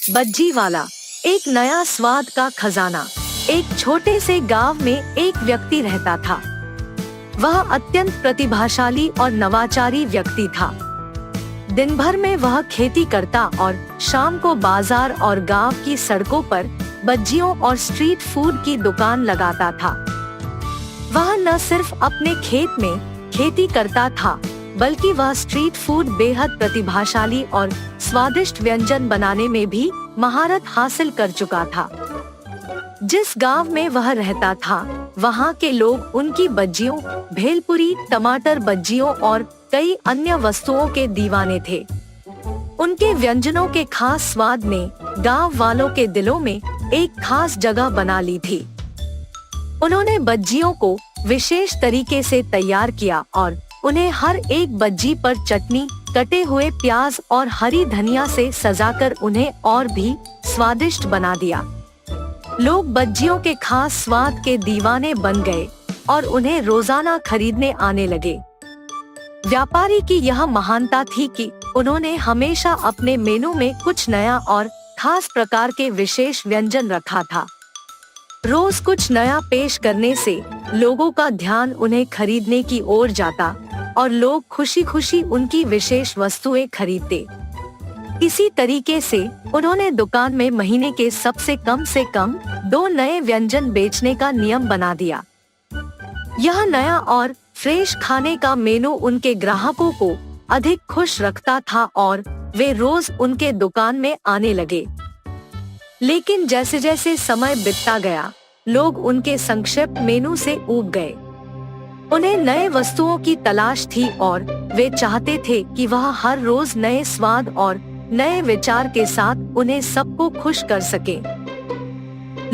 बज्जी वाला, एक नया स्वाद का खजाना। एक छोटे से गांव में एक व्यक्ति रहता था। वह अत्यंत प्रतिभाशाली और नवाचारी व्यक्ति था। दिन भर में वह खेती करता और शाम को बाजार और गांव की सड़कों पर बज्जियों और स्ट्रीट फूड की दुकान लगाता था। वह न सिर्फ अपने खेत में खेती करता था, बल्कि वह स्ट्रीट फूड बेहद प्रतिभाशाली और स्वादिष्ट व्यंजन बनाने में भी महारत हासिल कर चुका था। जिस गांव में वह रहता था, वहां के लोग उनकी बज्जियों, भेलपुरी, टमाटर बज्जियों और कई अन्य वस्तुओं के दीवाने थे। उनके व्यंजनों के खास स्वाद ने गांव वालों के दिलों में एक खास जगह बना ली थी। उन्होंने बज्जियों को विशेष तरीके से तैयार किया और उन्हें हर एक बज्जी पर चटनी, कटे हुए प्याज और हरी धनिया से सजाकर उन्हें और भी स्वादिष्ट बना दिया। लोग बज्जियों के खास स्वाद के दीवाने बन गए और उन्हें रोजाना खरीदने आने लगे। व्यापारी की यह महानता थी कि उन्होंने हमेशा अपने मेनू में कुछ नया और खास प्रकार के विशेष व्यंजन रखा था। रोज कुछ नया पेश करने से लोगों का ध्यान उन्हें खरीदने की ओर जाता और लोग खुशी खुशी उनकी विशेष वस्तुएं खरीदते। इसी तरीके से उन्होंने दुकान में महीने के सबसे कम से कम 2 नए व्यंजन बेचने का नियम बना दिया। यह नया और फ्रेश खाने का मेनू उनके ग्राहकों को अधिक खुश रखता था और वे रोज उनके दुकान में आने लगे। लेकिन जैसे जैसे समय बीतता गया, लोग उनके संक्षिप्त मेनू से ऊब गए। उन्हें नए वस्तुओं की तलाश थी और वे चाहते थे कि वह हर रोज नए स्वाद और नए विचार के साथ उन्हें सबको खुश कर सके।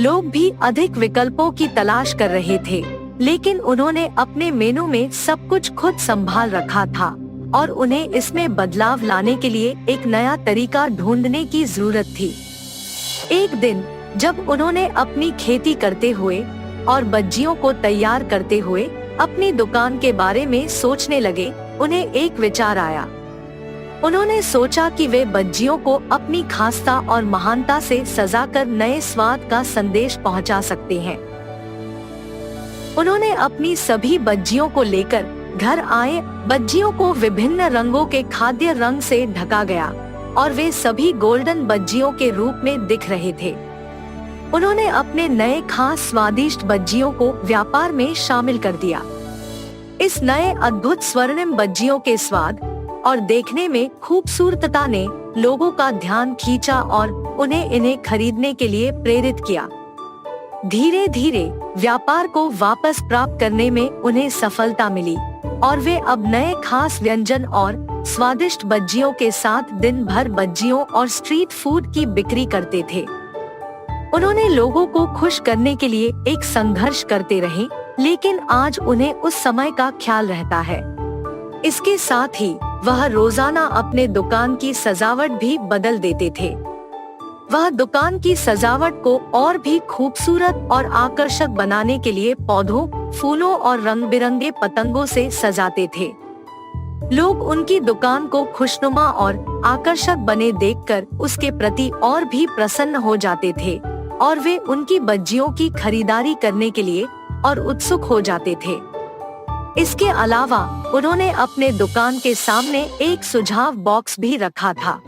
लोग भी अधिक विकल्पों की तलाश कर रहे थे, लेकिन उन्होंने अपने मेनू में सब कुछ खुद संभाल रखा था और उन्हें इसमें बदलाव लाने के लिए एक नया तरीका ढूंढने की जरूरत थी। एक दिन जब उन्होंने अपनी खेती करते हुए और बज्जियों को तैयार करते हुए अपनी दुकान के बारे में सोचने लगे, उन्हें एक विचार आया। उन्होंने सोचा कि वे बज्जियों को अपनी खासता और महानता से सजाकर नए स्वाद का संदेश पहुंचा सकते हैं। उन्होंने अपनी सभी बज्जियों को लेकर घर आए। बज्जियों को विभिन्न रंगों के खाद्य रंग से ढका गया और वे सभी गोल्डन बज्जियों के रूप में दिख रहे थे। उन्होंने अपने नए खास स्वादिष्ट बज्जियों को व्यापार में शामिल कर दिया। इस नए अद्भुत स्वर्णिम बज्जियों के स्वाद और देखने में खूबसूरतता ने लोगों का ध्यान खींचा और उन्हें इन्हें खरीदने के लिए प्रेरित किया। धीरे धीरे व्यापार को वापस प्राप्त करने में उन्हें सफलता मिली और वे अब नए खास व्यंजन और स्वादिष्ट बज्जियों के साथ दिन भर बज्जियों और स्ट्रीट फूड की बिक्री करते थे। उन्होंने लोगों को खुश करने के लिए एक संघर्ष करते रहे, लेकिन आज उन्हें उस समय का ख्याल रहता है। इसके साथ ही वह रोजाना अपने दुकान की सजावट भी बदल देते थे। वह दुकान की सजावट को और भी खूबसूरत और आकर्षक बनाने के लिए पौधों, फूलों और रंग बिरंगे पतंगों से सजाते थे। लोग उनकी दुकान को खुशनुमा और आकर्षक बने देखकर उसके प्रति और भी प्रसन्न हो जाते थे और वे उनकी बज्जियों की खरीदारी करने के लिए और उत्सुक हो जाते थे। इसके अलावा उन्होंने अपने दुकान के सामने एक सुझाव बॉक्स भी रखा था।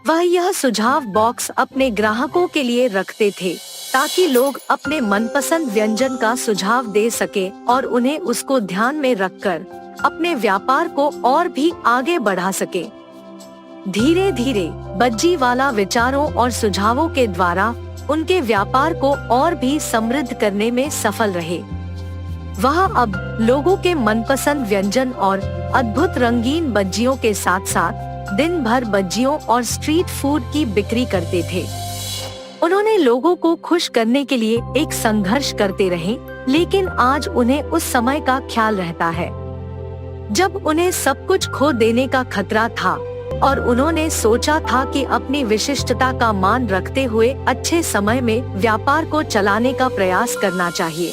वह यह सुझाव बॉक्स अपने ग्राहकों के लिए रखते थे ताकि लोग अपने मनपसंद व्यंजन का सुझाव दे सके और उन्हें उसको ध्यान में रखकर अपने व्यापार को और भी आगे बढ़ा सके। धीरे धीरे बज्जी वाला विचारों और सुझावों के द्वारा उनके व्यापार को और भी समृद्ध करने में सफल रहे। वह अब लोगों के मनपसंद व्यंजन और अद्भुत रंगीन बज्जियों के साथ साथ दिन भर बज्जियों और स्ट्रीट फूड की बिक्री करते थे। उन्होंने लोगों को खुश करने के लिए एक संघर्ष करते रहे, लेकिन आज उन्हें उस समय का ख्याल रहता है जब उन्हें सब कुछ खो देने का खतरा था और उन्होंने सोचा था कि अपनी विशिष्टता का मान रखते हुए अच्छे समय में व्यापार को चलाने का प्रयास करना चाहिए।